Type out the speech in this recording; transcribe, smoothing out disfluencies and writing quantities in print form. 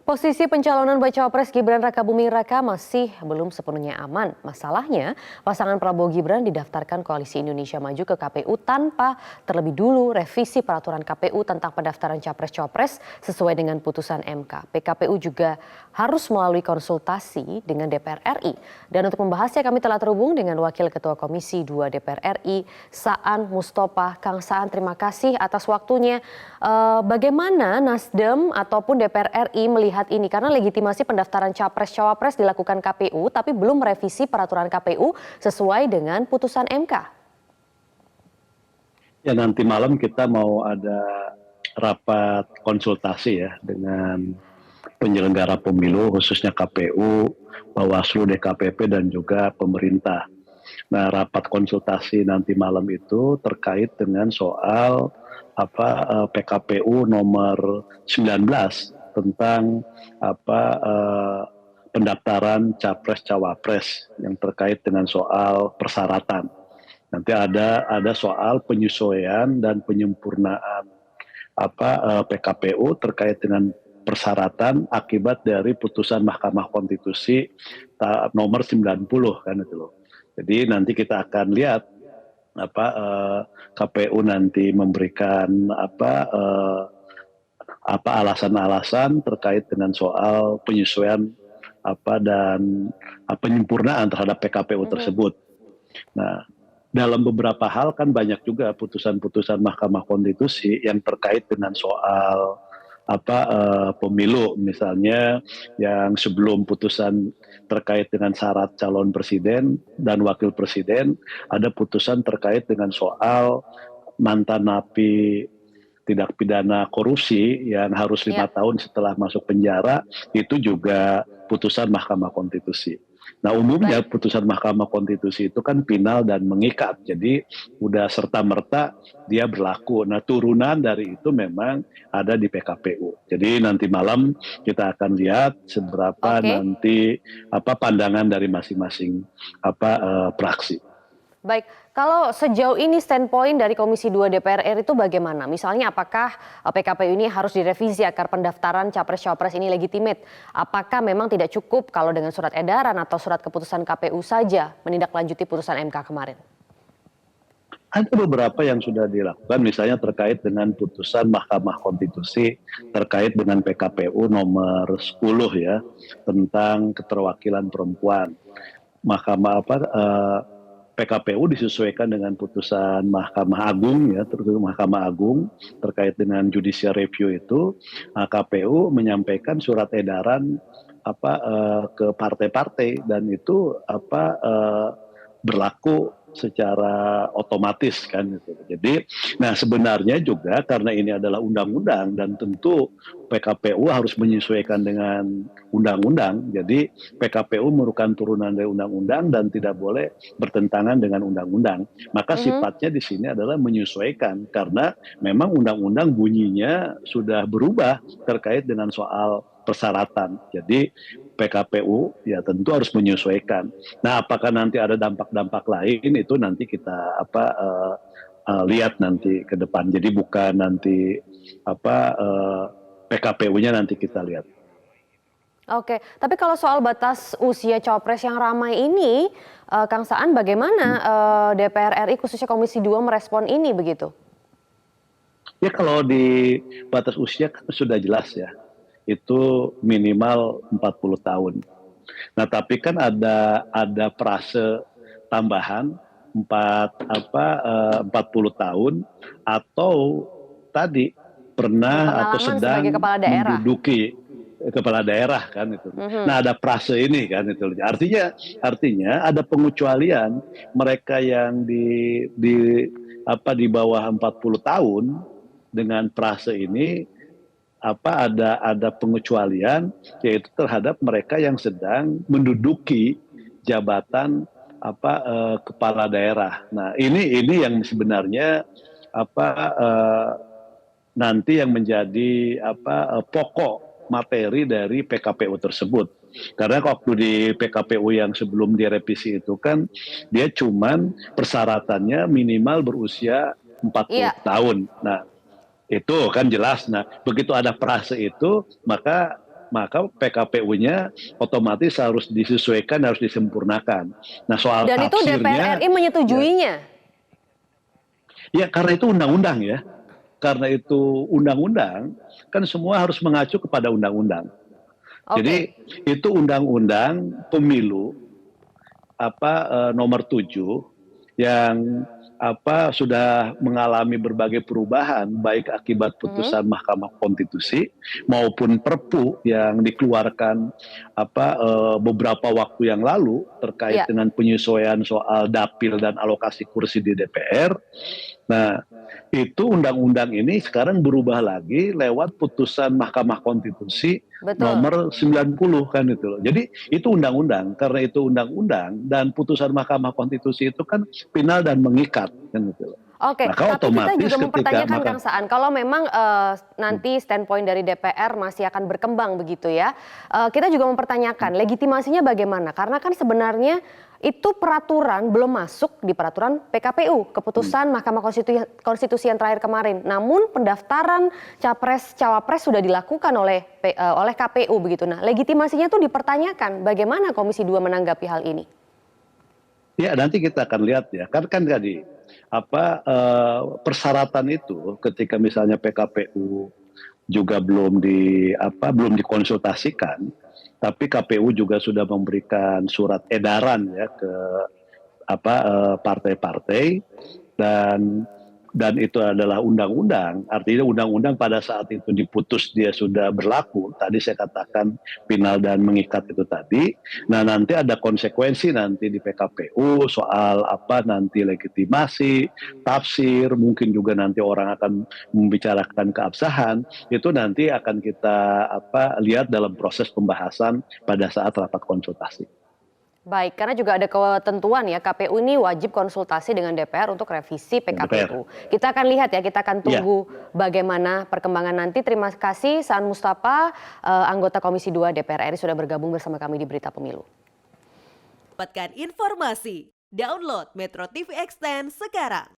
Posisi pencalonan bacawa pres Gibran Rakabuming Raka masih belum sepenuhnya aman. Masalahnya, pasangan Prabowo Gibran didaftarkan Koalisi Indonesia Maju ke KPU tanpa terlebih dulu revisi peraturan KPU tentang pendaftaran capres-cawapres sesuai dengan putusan MK. PKPU juga harus melalui konsultasi dengan DPR RI. Dan untuk membahasnya kami telah terhubung dengan Wakil Ketua Komisi 2 DPR RI, Saan Mustopha. Kang Saan, terima kasih atas waktunya. Bagaimana Nasdem ataupun DPR RI melihat ini, karena legitimasi pendaftaran capres-cawapres dilakukan KPU tapi belum merevisi peraturan KPU sesuai dengan putusan MK? Ya, nanti malam kita mau ada rapat konsultasi ya dengan penyelenggara pemilu khususnya KPU, Bawaslu, DKPP dan juga pemerintah. Nah, rapat konsultasi nanti malam itu terkait dengan soal PKPU nomor 19 tentang pendaftaran capres-cawapres yang terkait dengan soal persyaratan. Nanti ada soal penyesuaian dan penyempurnaan PKPU terkait dengan persyaratan akibat dari putusan Mahkamah Konstitusi nomor 90 kan itu loh. Jadi nanti kita akan lihat KPU nanti memberikan alasan-alasan terkait dengan soal penyesuaian dan penyempurnaan terhadap PKPU tersebut. Nah, dalam beberapa hal kan banyak juga putusan-putusan Mahkamah Konstitusi yang terkait dengan soal pemilu, misalnya yang sebelum putusan terkait dengan syarat calon presiden dan wakil presiden, ada putusan terkait dengan soal mantan napi tindak pidana korupsi yang harus 5 tahun setelah masuk penjara, itu juga putusan Mahkamah Konstitusi. Nah, umumnya putusan Mahkamah Konstitusi itu kan final dan mengikat, jadi udah serta-merta dia berlaku. Nah, turunan dari itu memang ada di PKPU. Jadi nanti malam kita akan lihat seberapa nanti pandangan dari masing-masing praksi. Baik, kalau sejauh ini standpoint dari Komisi 2 DPR RI itu bagaimana? Misalnya apakah PKPU ini harus direvisi agar pendaftaran capres-cawapres ini legitimate? Apakah memang tidak cukup kalau dengan surat edaran atau surat keputusan KPU saja menindaklanjuti putusan MK kemarin? Ada beberapa yang sudah dilakukan, misalnya terkait dengan putusan Mahkamah Konstitusi terkait dengan PKPU nomor 10 ya, tentang keterwakilan perempuan. PKPU disesuaikan dengan putusan Mahkamah Agung ya, terus Mahkamah Agung terkait dengan judicial review itu, KPU menyampaikan surat edaran ke partai-partai dan itu berlaku secara otomatis kan gitu. Jadi, nah sebenarnya juga karena ini adalah undang-undang dan tentu PKPU harus menyesuaikan dengan undang-undang. Jadi PKPU merupakan turunan dari undang-undang dan tidak boleh bertentangan dengan undang-undang. Maka sifatnya di sini adalah menyesuaikan karena memang undang-undang bunyinya sudah berubah terkait dengan soal persyaratan. Jadi PKPU ya tentu harus menyesuaikan. Nah, apakah nanti ada dampak-dampak lain itu nanti kita lihat nanti ke depan. Jadi bukan nanti PKPU-nya nanti kita lihat. Oke, tapi kalau soal batas usia cawapres yang ramai ini, Kang Saan, bagaimana DPR RI khususnya Komisi 2 merespon ini begitu? Ya, kalau di batas usia kan sudah jelas ya. Itu minimal 40 tahun. Nah, tapi kan ada frase tambahan 40 tahun atau tadi pernah atau sedang menduduki kepala daerah kan itu. Nah, ada frase ini kan itu. Artinya ada pengecualian mereka yang di bawah 40 tahun dengan frase ini ada pengecualian yaitu terhadap mereka yang sedang menduduki jabatan kepala daerah. Nah, ini yang sebenarnya nanti yang menjadi pokok materi dari PKPU tersebut. Karena waktu di PKPU yang sebelum direvisi itu kan dia cuman persyaratannya minimal berusia 40 tahun. Nah, itu kan jelas. Nah, begitu ada frase itu, maka maka PKPU-nya otomatis harus disesuaikan, harus disempurnakan. Nah, soal Dan itu DPR tafsirnya, RI menyetujuinya. ya karena itu undang-undang ya. Karena itu undang-undang, kan semua harus mengacu kepada undang-undang. Jadi Oke. itu undang-undang pemilu nomor 7 yang sudah mengalami berbagai perubahan baik akibat putusan Mahkamah Konstitusi maupun Perpu yang dikeluarkan beberapa waktu yang lalu terkait Ya. dengan penyesuaian soal dapil dan alokasi kursi di DPR. Nah, itu undang-undang ini sekarang berubah lagi lewat putusan Mahkamah Konstitusi Betul. nomor 90 kan itu loh. Jadi itu undang-undang, karena itu undang-undang dan putusan Mahkamah Konstitusi itu kan final dan mengikat kan gitu loh. Oke, Maka tapi kita otomatis juga ketika mempertanyakan Kang Saan, kalau memang nanti standpoint dari DPR masih akan berkembang begitu ya, kita juga mempertanyakan legitimasinya bagaimana? Karena kan sebenarnya itu peraturan belum masuk di peraturan PKPU, keputusan Mahkamah Konstitusi yang terakhir kemarin. Namun pendaftaran capres cawapres sudah dilakukan oleh KPU begitu. Nah, legitimasinya itu dipertanyakan. Bagaimana Komisi 2 menanggapi hal ini? ya nanti kita akan lihat ya, kan tadi persyaratan itu ketika misalnya PKPU juga belum dikonsultasikan, tapi KPU juga sudah memberikan surat edaran ya ke partai-partai dan itu adalah undang-undang. Artinya undang-undang pada saat itu diputus dia sudah berlaku. Tadi saya katakan final dan mengikat itu tadi. Nah, nanti ada konsekuensi nanti di PKPU soal nanti legitimasi, tafsir, mungkin juga nanti orang akan membicarakan keabsahan. Itu nanti akan kita lihat dalam proses pembahasan pada saat rapat konsultasi. Baik, karena juga ada ketentuan ya, KPU ini wajib konsultasi dengan DPR untuk revisi PKPU. Kita akan lihat ya, kita akan tunggu bagaimana perkembangan nanti. Terima kasih Saan Mustafa, anggota Komisi 2 DPR RI sudah bergabung bersama kami di Berita Pemilu. Dapatkan informasi, download Metro TV Extend sekarang.